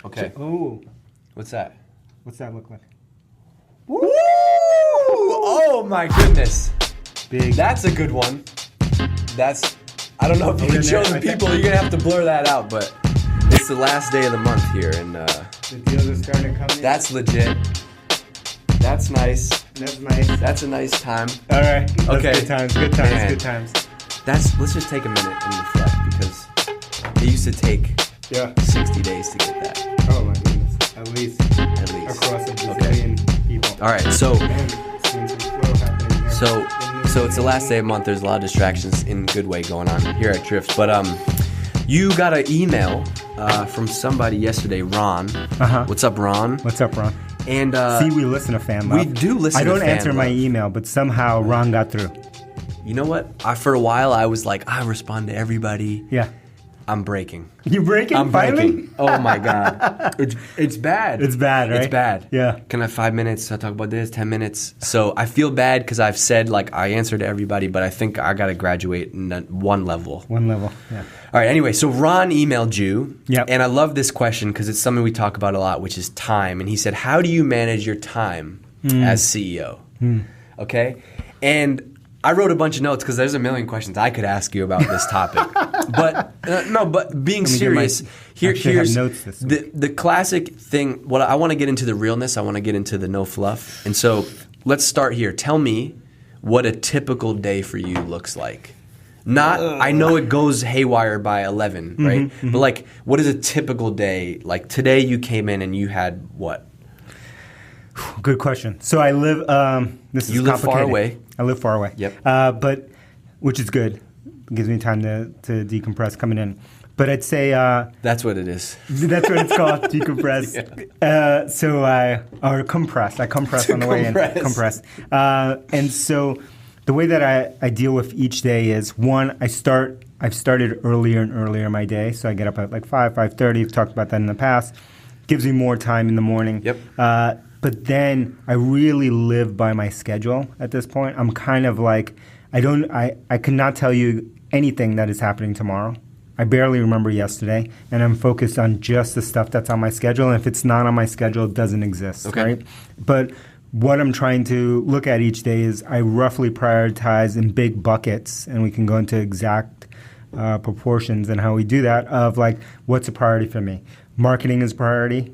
Okay. Oh, What's that? what's that look like? Woo! Oh my goodness. Big. That's a good one. I don't know if you can show the people. You're going to have to blur that out, but it's the last day of the month here, and The deals are starting to come in. that's legit. That's nice. That's nice. That's a nice time. All right. That's Okay. Good times. Good times. Man. Good times. Let's just take a minute and reflect, because it used to take Yeah. 60 days to get that, Oh my goodness. At least at least. across a bazillion people. All right, so Man, seeing some flow happening here. So it's the last day of the month. There's a lot of distractions in a good way going on here at Drift. But you got an email from somebody yesterday, Ron. Uh-huh. What's up, Ron? What's up, Ron? And See, we listen to fan love. we do listen I to don't fan answer my love. email, but somehow Ron got through. You know what? For a while, I was like, I respond to everybody. Yeah. I'm breaking. You breaking I'm finally? breaking. Oh my god, it's bad. It's bad, right? It's bad. Yeah. Can I have 5 minutes to talk about this? 10 minutes. So I feel bad because I've said like I answer to everybody, but I think I got to graduate in one level. One level. Yeah. All right. Anyway, so Ron emailed you, Yep. and I love this question because it's something we talk about a lot, which is time. And he said, "How do you manage your time as CEO?" Okay, and I wrote a bunch of notes because there's a million questions I could ask you about this topic. But no, but being Let me get my- serious, actually have here's notes this week. the classic thing. What I want to get into the realness. I want to get into the no fluff. And so let's start here. Tell me what a typical day for you looks like. Not, I know it goes haywire by 11, right? But like, what is a typical day? Like today you came in and you had what? Good question. So I live. This is You live far complicated. away. I live far away. Yep. But which is good. It gives me time to decompress coming in. But I'd say That's what it is. that's what it's called, decompress. Or compress. I compress on the way in. Compress. Compress. And so the way that I deal with each day is one. I've started earlier and earlier in my day, so I get up at like 5:30. We've talked about that in the past. Gives me more time in the morning. Yep. But then I really live by my schedule at this point. I'm kind of like, I cannot tell you anything that is happening tomorrow. I barely remember yesterday, and I'm focused on just the stuff that's on my schedule. And if it's not on my schedule, it doesn't exist, Okay. right? But what I'm trying to look at each day is I roughly prioritize in big buckets, and we can go into exact proportions and how we do that, of like what's a priority for me. Marketing is priority.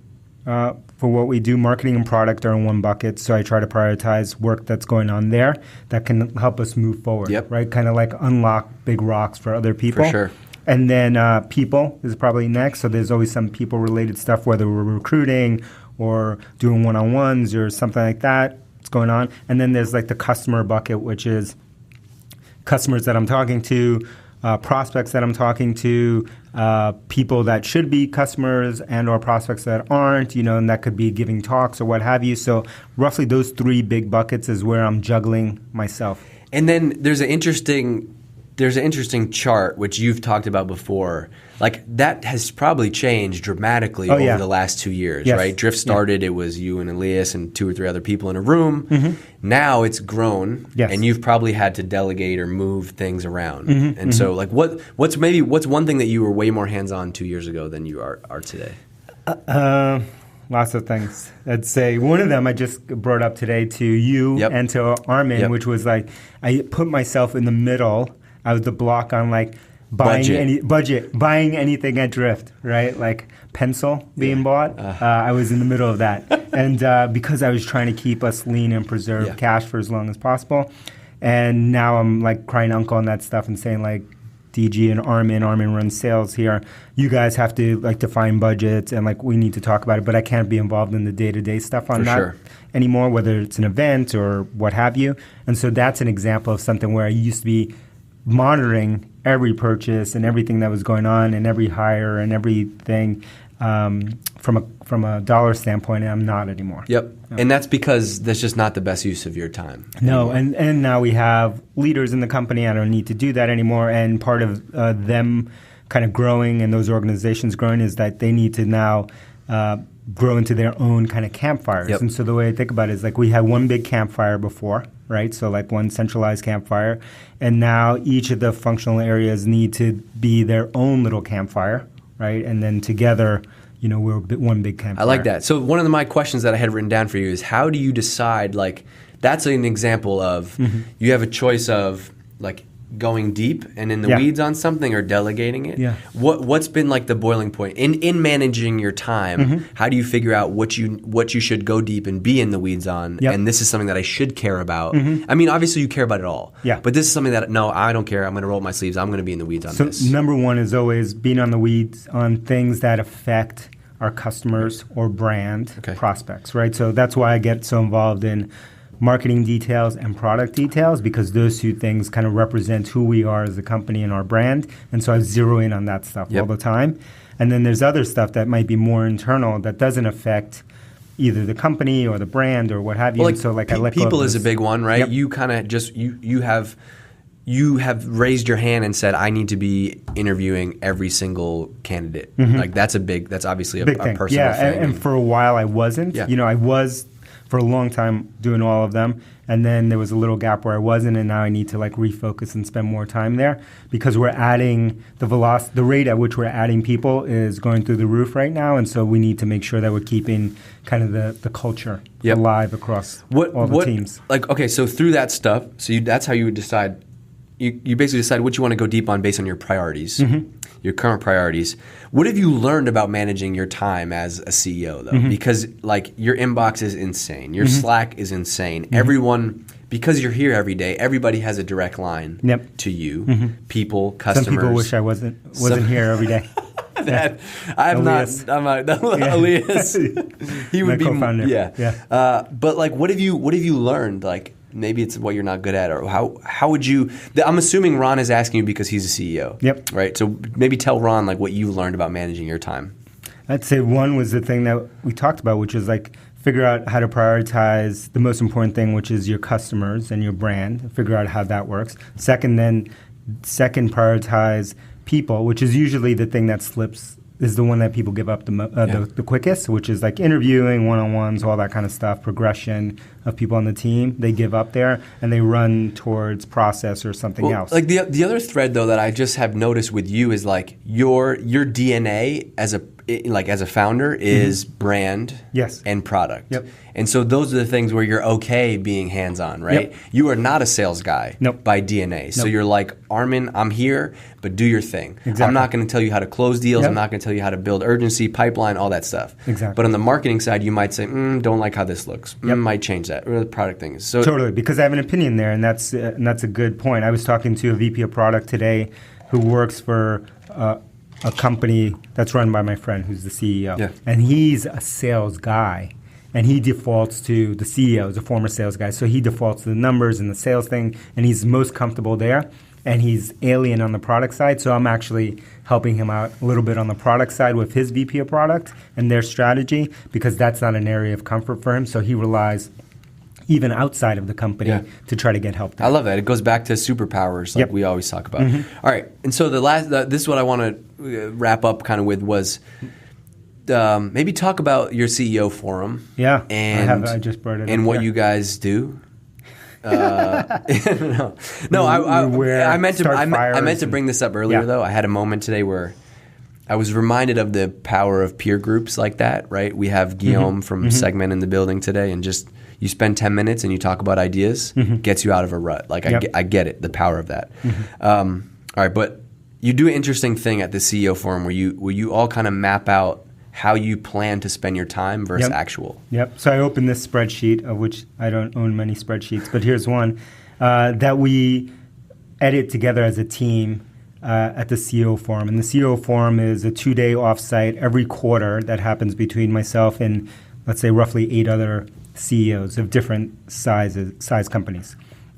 For what we do, marketing and product are in one bucket, so I try to prioritize work that's going on there that can help us move forward, Yep. right? Kind of like unlock big rocks for other people. For sure. And then people is probably next, so there's always some people-related stuff, whether we're recruiting or doing one-on-ones or something like that. It's going on. And then there's like the customer bucket, which is customers that I'm talking to, prospects that I'm talking to, people that should be customers and or prospects that aren't, and that could be giving talks or what have you. So roughly those three big buckets is where I'm juggling myself. And then there's an interesting chart which you've talked about before. Like that has probably changed dramatically over yeah. the last 2 years, Yes. right? Drift started, it was you and Elias and 2 or 3 other people in a room. Now it's grown, Yes. and you've probably had to delegate or move things around. And so, like, what's one thing that you were way more hands-on 2 years ago than you are today? Lots of things. I'd say one of them I just brought up today to you Yep. and to Armin, Yep. which was like I put myself in the middle. I was the block on like buying buying anything at Drift, right? Like pencil being bought. I was in the middle of that, and because I was trying to keep us lean and preserve cash for as long as possible, and now I'm like crying uncle on that stuff and saying like, DG and Armin runs sales here. You guys have to like define budgets and like we need to talk about it, but I can't be involved in the day-to-day stuff on For that sure. anymore, whether it's an event or what have you. And so that's an example of something where I used to be monitoring every purchase and everything that was going on and every hire and everything from a dollar standpoint, and I'm not anymore. Yep. And that's because that's just not the best use of your time. No, and now we have leaders in the company. I don't need to do that anymore. And part of them kind of growing and those organizations growing is that they need to now grow into their own kind of campfires. Yep. And so the way I think about it is like we had one big campfire before, right? So like one centralized campfire. And now each of the functional areas need to be their own little campfire, right? And then together, we're one big campfire. I like that. So one of my questions that I had written down for you is, how do you decide, like, that's an example of you have a choice of, like, going deep and in the weeds on something or delegating it. Yeah. What's been like the boiling point in managing your time? How do you figure out what you should go deep and be in the weeds on? Yep. And this is something that I should care about. I mean, obviously you care about it all. Yeah. But this is something that, no, I don't care. I'm going to roll up my sleeves. I'm going to be in the weeds on this. So number one is always being on the weeds on things that affect our customers or brand prospects, right? So that's why I get so involved in marketing details and product details, because those two things kind of represent who we are as a company and our brand. And so I zero in on that stuff all the time. And then there's other stuff that might be more internal that doesn't affect either the company or the brand or what have you. Well, and so like I let go of people is a those. big one, right? Yep. You kind of just you have raised your hand and said, I need to be interviewing every single candidate. Like that's obviously a thing. personal thing. And for a while I wasn't. Yeah. I was for a long time doing all of them, and then there was a little gap where I wasn't, and now I need to like refocus and spend more time there, because we're adding the rate at which we're adding people is going through the roof right now, and so we need to make sure that we're keeping kind of the culture alive across all the teams. Like, okay, so through that stuff, that's how you would decide. You basically decide what you want to go deep on based on your priorities, your current priorities. What have you learned about managing your time as a CEO, though? Because, like, your inbox is insane. Your Slack is insane. Everyone, because you're here every day, everybody has a direct line to you. People, customers. Some people wish I wasn't here every day. Elias. He would My be co-founder. But like, what have you learned? Like, maybe it's what you're not good at, or how would you? I'm assuming Ron is asking you because he's a CEO. Yep. Right. So maybe tell Ron like what you learned about managing your time. I'd say one was the thing that we talked about, which is like figure out how to prioritize the most important thing, which is your customers and your brand. Figure out how that works. Second, prioritize people, which is usually the thing that slips. Is the one that people give up the quickest, which is like interviewing, one-on-ones, all that kind of stuff, progression of people on the team. They give up there, and they run towards process or something else. Like the other thread, though, that I just have noticed with you is like your DNA as a founder is brand and product. Yep. And so those are the things where you're okay being hands-on, right? Yep. You are not a sales guy by DNA. Nope. So you're like, Armin, I'm here, but do your thing. Exactly. I'm not going to tell you how to close deals. Yep. I'm not going to tell you how to build urgency, pipeline, all that stuff. Exactly. But on the marketing side, you might say, don't like how this looks. Might change that. Or the product things. So totally, because I have an opinion there, and that's a good point. I was talking to a VP of product today who works for a company that's run by my friend who's the CEO. And he's a sales guy. And he defaults to the CEO, is a former sales guy. So he defaults to the numbers and the sales thing, and he's most comfortable there. And he's alien on the product side. So I'm actually helping him out a little bit on the product side with his VP of product and their strategy, because that's not an area of comfort for him. So he relies even outside of the company to try to get help there. I love that. It goes back to superpowers like we always talk about. All right. And so this is what I want to wrap up kind of with was maybe talk about your CEO forum. Yeah, and I just brought it up. And what you guys do. I meant to bring this up earlier though. I had a moment today where I was reminded of the power of peer groups like that, right? We have Guillaume from Segment in the building today, and just you spend 10 minutes and you talk about ideas, gets you out of a rut. Like I get it, the power of that. All right, but you do an interesting thing at the CEO forum where you all kind of map out how you plan to spend your time versus actual. Yep. So I opened this spreadsheet, of which I don't own many spreadsheets, but here's one that we edit together as a team at the CEO Forum. And the CEO Forum is a 2-day offsite every quarter that happens between myself and, let's say, roughly 8 other CEOs of different size companies.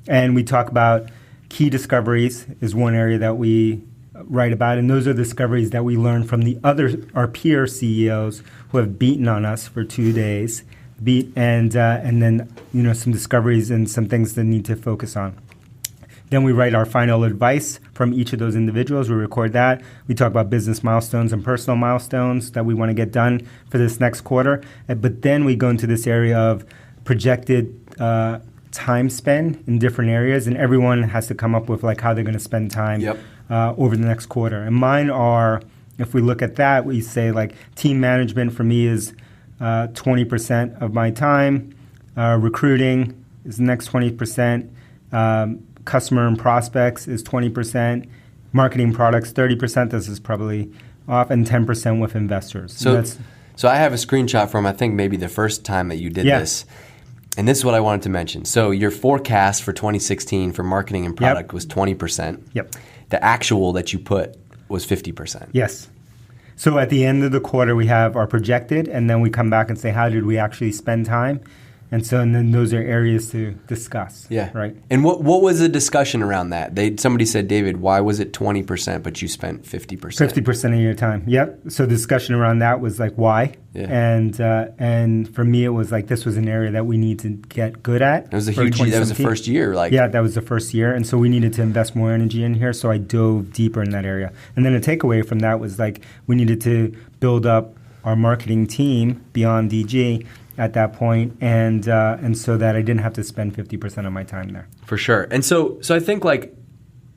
And we talk about key discoveries is one area that we write about, and those are discoveries that we learn from our peer CEOs who have beaten on us for 2 days, and then some discoveries and some things that need to focus on. Then we write our final advice from each of those individuals. We record that. We talk about business milestones and personal milestones that we want to get done for this next quarter. But then we go into this area of projected time spent in different areas, and everyone has to come up with like how they're going to spend time over the next quarter. And mine are if we look at that, we say like team management for me is 20% of my time. Recruiting is the next 20%. Customer and prospects is 20%. Marketing products, 30%. This is probably off, and 10% with investors. So I have a screenshot from, I think, maybe the first time that you did this. And this is what I wanted to mention. So your forecast for 2016 for marketing and product was 20%. Yep. The actual that you put was 50%. Yes. So at the end of the quarter, we have our projected, and then we come back and say, how did we actually spend time? And then those are areas to discuss. Yeah. Right. And what was the discussion around that? Somebody said, David, why was it 20%, but you spent 50%? 50% of your time. Yep. So the discussion around that was like, why? Yeah. And for me, it was like, this was an area that we need to get good at. It was a huge, that was the first year. Yeah, that was the first year. And so we needed to invest more energy in here. So I dove deeper in that area. And then a takeaway from that was like, we needed to build up our marketing team beyond DG at that point, and so that I didn't have to spend 50% of my time there. For sure. And so I think like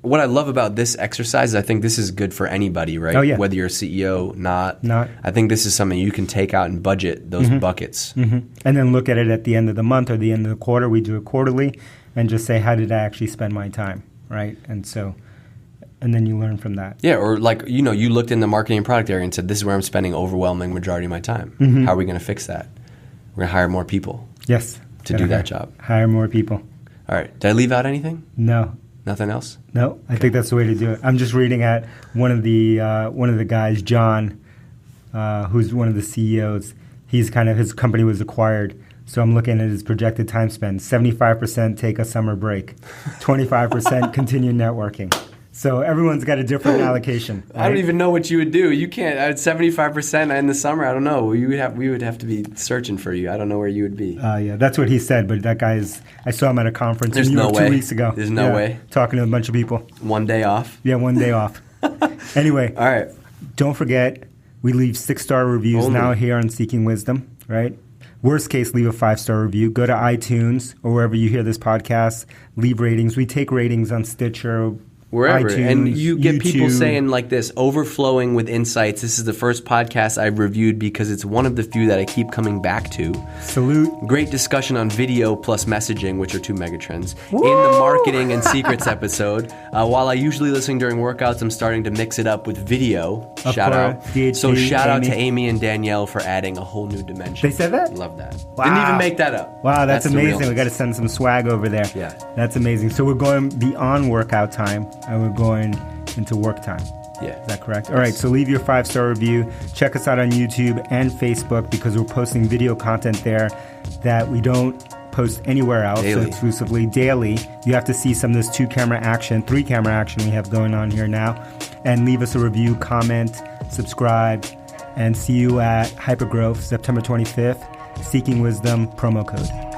what I love about this exercise is I think this is good for anybody, right? Oh, yeah. Whether you're a CEO, not. I think this is something you can take out and budget those buckets. Mm-hmm. And then look at it at the end of the month or the end of the quarter. We do it quarterly and just say, how did I actually spend my time, right? And then you learn from that. Yeah, or like, you looked in the marketing and product area and said, this is where I'm spending overwhelming majority of my time. Mm-hmm. How are we going to fix that? We're going to hire more people. Yes. To do that job. Hire more people. All right. Did I leave out anything? No. Nothing else? No. I think that's the way to do it. I'm just reading at one of the guys, John, who's one of the CEOs. His company was acquired. So I'm looking at his projected time spent. 75% take a summer break. 25% continue networking. So everyone's got a different allocation. Right? I don't even know what you would do. You can't. At 75% in the summer, I don't know. We would have to be searching for you. I don't know where you would be. Yeah, that's what he said. But that guy's. I saw him at a conference in New York 2 weeks ago. There's no way. Talking to a bunch of people. 1 day off. Yeah, 1 day off. Anyway. All right. Don't forget, we leave 6-star reviews now here on Seeking Wisdom. Right. Worst case, leave a 5-star review. Go to iTunes or wherever you hear this podcast. Leave ratings. We take ratings on Stitcher. Wherever. iTunes, and you get YouTube. people saying like this, overflowing with insights. This is the first podcast I've reviewed because it's one of the few that I keep coming back to. Salute. Great discussion on video plus messaging, which are 2 megatrends. Woo! In the marketing and secrets episode. While I usually listen during workouts, I'm starting to mix it up with video. Shout out. DHD, so shout out to Amy and Danielle for adding a whole new dimension. They said that? Love that. Wow. Didn't even make that up. Wow, that's amazing. We got to send some swag over there. Yeah. That's amazing. So we're going beyond workout time and we're going into work time. Yeah. Is that correct? All right, so leave your 5-star review. Check us out on YouTube and Facebook because we're posting video content there that we don't post anywhere else. Daily. So exclusively daily. You have to see some of this 3-camera action we have going on here now. And leave us a review, comment, subscribe, and see you at Hypergrowth September 25th. Seeking Wisdom promo code.